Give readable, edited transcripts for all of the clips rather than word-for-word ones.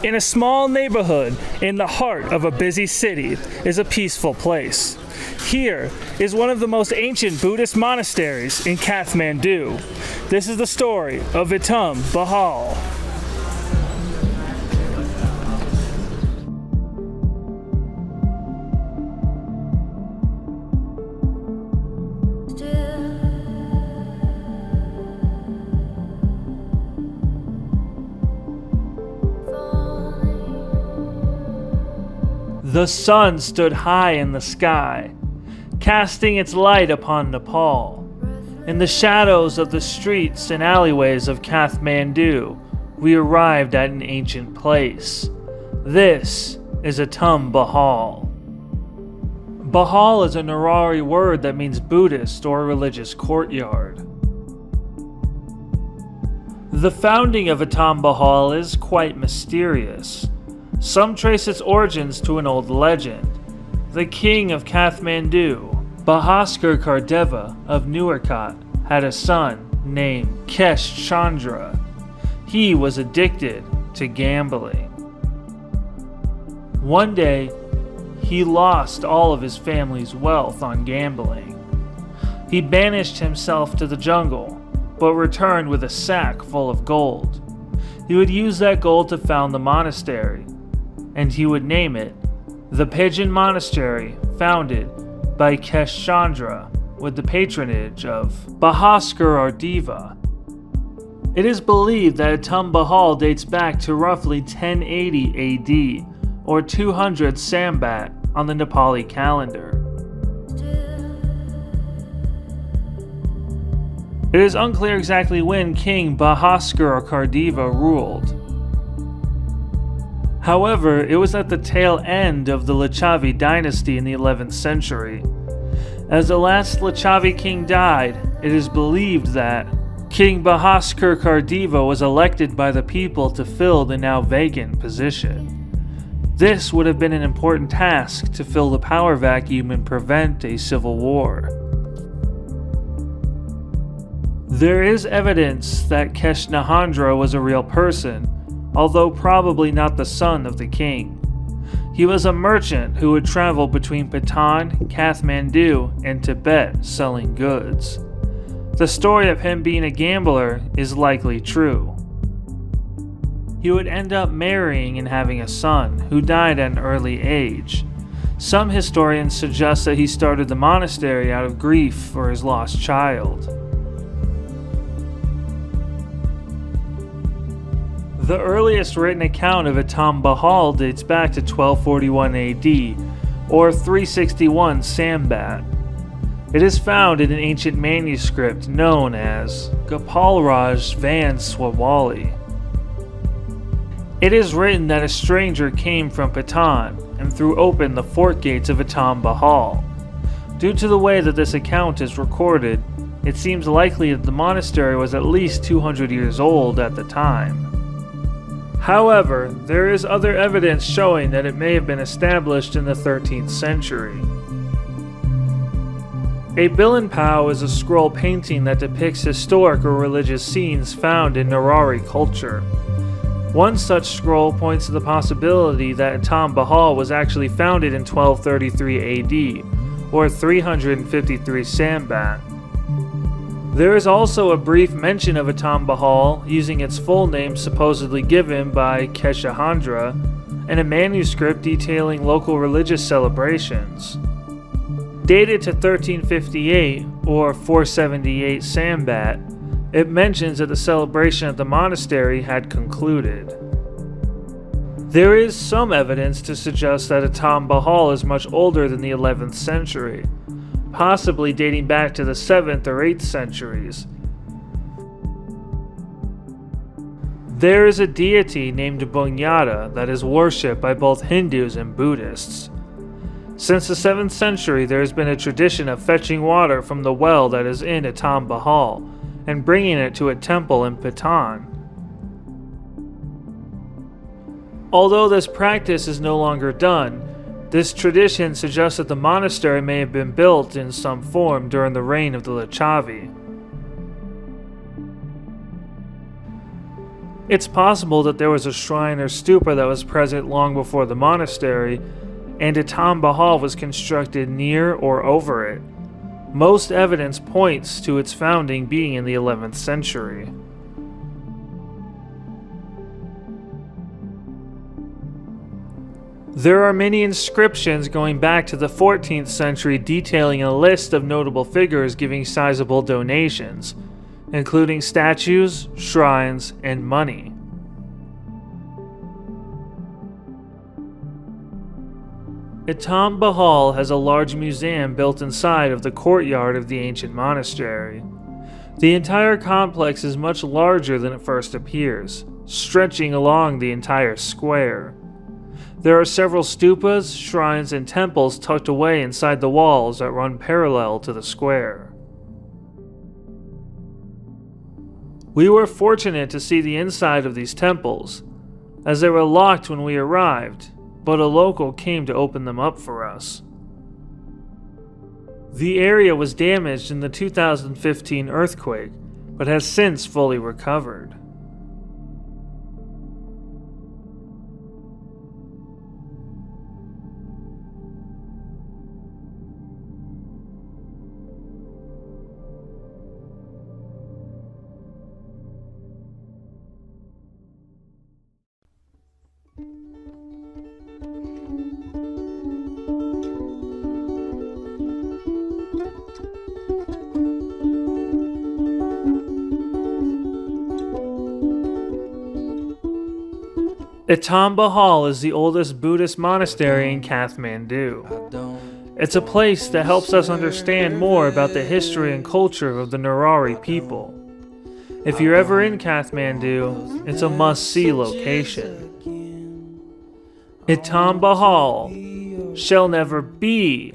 In a small neighborhood in the heart of a busy city is a peaceful place. Here is one of the most ancient Buddhist monasteries in Kathmandu. This is the story of Vitam Bahal. The sun stood high in the sky, casting its light upon Nepal. In the shadows of the streets and alleyways of Kathmandu, we arrived at an ancient place. This is Vitam Bahal. Bahal is a Nerari word that means Buddhist or religious courtyard. The founding of Vitam Bahal is quite mysterious. Some trace its origins to an old legend. The king of Kathmandu, Bhaskar Kardeva of Nuarkat, had a son named Kesh Chandra. He was addicted to gambling. One day, he lost all of his family's wealth on gambling. He banished himself to the jungle, but returned with a sack full of gold. He would use that gold to found the monastery, and he would name it the Pigeon Monastery, founded by Kesh Chandra with the patronage of Bhaskar Kardeva. It is believed that Vitam Bahal dates back to roughly 1080 AD or 200 Sambat on the Nepali calendar. It is unclear exactly when King Bhaskar Kardeva ruled. However, it was at the tail end of the Lichavi dynasty in the 11th century. As the last Lichavi king died, it is believed that King Bhaskar Kardeva was elected by the people to fill the now vacant position. This would have been an important task to fill the power vacuum and prevent a civil war. There is evidence that Kesh Nahandra was a real person, although probably not the son of the king. He was a merchant who would travel between Patan, Kathmandu, and Tibet selling goods. The story of him being a gambler is likely true. He would end up marrying and having a son, who died at an early age. Some historians suggest that he started the monastery out of grief for his lost child. The earliest written account of Vitam Bahal dates back to 1241 AD, or 361 Sambat. It is found in an ancient manuscript known as Gopalraj Van Swawali. It is written that a stranger came from Patan and threw open the fort gates of Vitam Bahal. Due to the way that this account is recorded, it seems likely that the monastery was at least 200 years old at the time. However, there is other evidence showing that it may have been established in the 13th century. A Bilanpao is a scroll painting that depicts historic or religious scenes found in Nerari culture. One such scroll points to the possibility that Vitam Bahal was actually founded in 1233 AD, or 353 Sambat. There is also a brief mention of Vitam Bahal using its full name supposedly given by Keshahandra and a manuscript detailing local religious celebrations. Dated to 1358 or 478 Sambat, it mentions that the celebration at the monastery had concluded. There is some evidence to suggest that Vitam Bahal is much older than the 11th century, possibly dating back to the 7th or 8th centuries. There is a deity named Bunyada that is worshipped by both Hindus and Buddhists. Since the 7th century, there has been a tradition of fetching water from the well that is in Vitam Bahal and bringing it to a temple in Patan. Although this practice is no longer done, this tradition suggests that the monastery may have been built in some form during the reign of the Lichavi. It's possible that there was a shrine or stupa that was present long before the monastery, and Etam Bahal was constructed near or over it. Most evidence points to its founding being in the 11th century. There are many inscriptions going back to the 14th century detailing a list of notable figures giving sizable donations, including statues, shrines, and money. Etam Bahal has a large museum built inside of the courtyard of the ancient monastery. The entire complex is much larger than it first appears, stretching along the entire square. There are several stupas, shrines, and temples tucked away inside the walls that run parallel to the square. We were fortunate to see the inside of these temples, as they were locked when we arrived, but a local came to open them up for us. The area was damaged in the 2015 earthquake, but has since fully recovered. Etam Bahal is the oldest Buddhist monastery in Kathmandu. It's a place that helps us understand more about the history and culture of the Nurari people. If you're ever in Kathmandu, it's a must-see location. Etam Bahal shall never be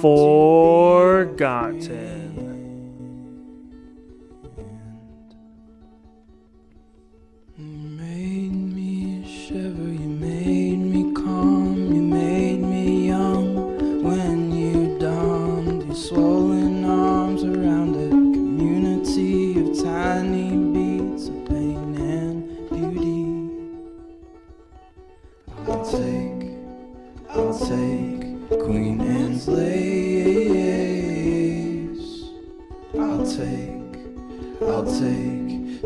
forgotten. Swollen arms around a community of tiny beats of pain and beauty. I'll take Queen Anne's lace. I'll take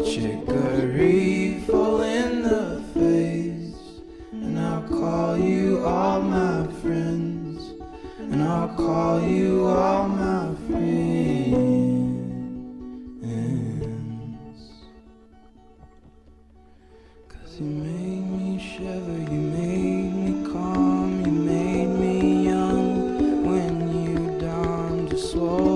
chicory full in the face, and I'll call you all my friends. And I'll call you all my friends. 'Cause you made me shiver, you made me calm, you made me young when you donned your sword.